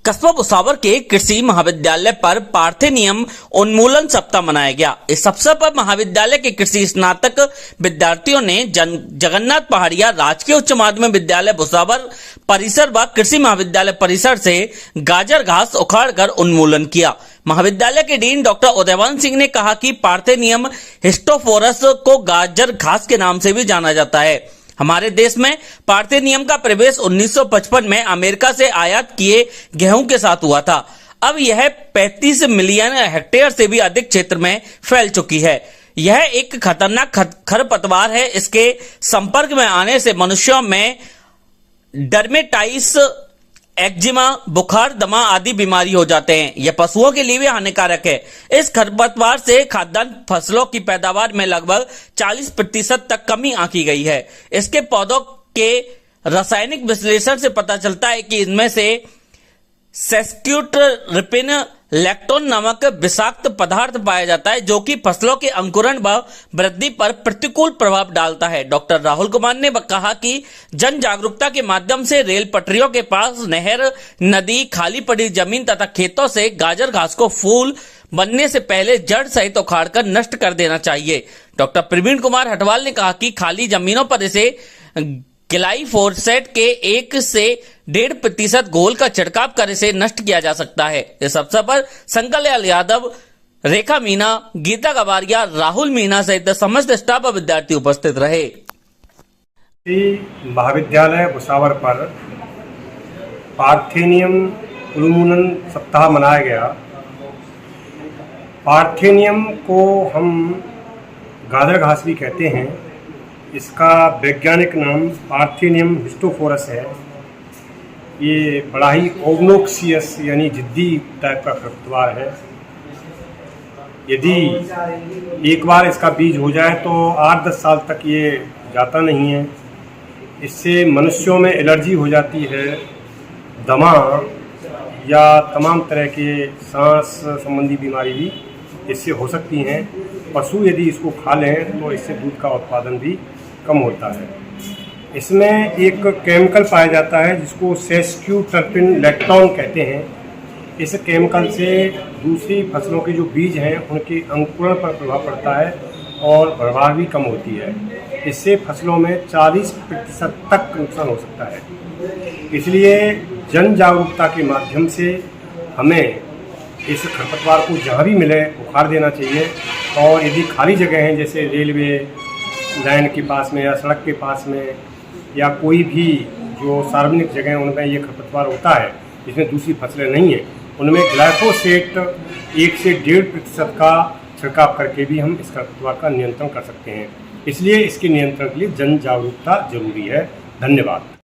कस्बा भुसावर के कृषि महाविद्यालय पर पार्थेनियम उन्मूलन सप्ताह मनाया गया। इस अवसर पर महाविद्यालय के कृषि स्नातक विद्यार्थियों ने जगन्नाथ पहाड़िया राजकीय उच्च माध्यमिक विद्यालय भुसावर परिसर व कृषि महाविद्यालय परिसर से गाजर घास उखाड़कर उन्मूलन किया। महाविद्यालय के डीन डॉक्टर उदयवान सिंह ने कहा कि पार्थेनियम हिस्टोफोरस को गाजर घास के नाम से भी जाना जाता है। हमारे देश में पार्थेनियम का प्रवेश 1955 में अमेरिका से आयात किए गेहूं के साथ हुआ था। अब यह 35 मिलियन हेक्टेयर से भी अधिक क्षेत्र में फैल चुकी है। यह एक खतरनाक खरपतवार है। इसके संपर्क में आने से मनुष्यों में डर्मेटाइटिस, एक्जिमा, बुखार, दमा आदि बीमारी हो जाते हैं। यह पशुओं के लिए भी हानिकारक है। इस खरपतवार से खाद्यान्न फसलों की पैदावार में लगभग 40% तक कमी आंकी गई है। इसके पौधों के रासायनिक विश्लेषण से पता चलता है कि इनमें से सेस्क्यूट्रिपिन लैक्टोन नामक विषाक्त पदार्थ पाया जाता है, जो कि फसलों के अंकुरण व वृद्धि पर प्रतिकूल प्रभाव डालता है। डॉक्टर राहुल कुमार ने कहा कि जन जागरूकता के माध्यम से रेल पटरियों के पास, नहर, नदी, खाली पड़ी जमीन तथा खेतों से गाजर घास को फूल बनने से पहले जड़ सहित उखाड़कर नष्ट कर देना चाहिए। डॉक्टर प्रवीण कुमार हटवाल ने कहा कि खाली जमीनों पर इसे ग्लाइफोसेट के 1 से 1.5% घोल का छिड़काव कर इसे नष्ट किया जा सकता है। इस अवसर पर संकलयाल यादव, रेखा मीना, गीता गवारिया, राहुल मीना सहित समस्त स्टाफ और विद्यार्थी उपस्थित रहे। महाविद्यालय भुसावर पर पार्थेनियम उन्मूलन सप्ताह मनाया गया। पार्थेनियम को हम गाजर घास भी कहते हैं। इसका वैज्ञानिक नाम पार्थेनियम हिस्टोफोरस है। ये बड़ा ही ओग्नोक्सियस यानी जिद्दी टाइप का खरपतवार है। यदि एक बार इसका बीज हो जाए तो 8-10 साल तक ये जाता नहीं है। इससे मनुष्यों में एलर्जी हो जाती है, दमा या तमाम तरह के सांस संबंधी बीमारी भी इससे हो सकती हैं। पशु यदि इसको खा लें तो इससे दूध का उत्पादन भी कम होता है। इसमें एक केमिकल पाया जाता है जिसको सेस्क्यूट्रिपिन लैक्टोन कहते हैं। इस केमिकल से दूसरी फसलों के जो बीज हैं उनके अंकुरण पर प्रभाव पड़ता है और पैदावार भी कम होती है। इससे फसलों में 40% तक नुकसान हो सकता है। इसलिए जन जागरूकता के माध्यम से हमें इस खरपतवार को जहाँ भी मिले उखाड़ देना चाहिए। और यदि खाली जगह हैं जैसे रेलवे लाइन के पास में या सड़क के पास में या कोई भी जो सार्वजनिक जगह हैं उनमें ये खरपतवार होता है, जिसमें दूसरी फसलें नहीं हैं, उनमें ग्लाइफोसेट 1 से 1.5% का छिड़काव करके भी हम इस खरपतवार का नियंत्रण कर सकते हैं। इसलिए इसके नियंत्रण के लिए जन जागरूकता जरूरी है। धन्यवाद।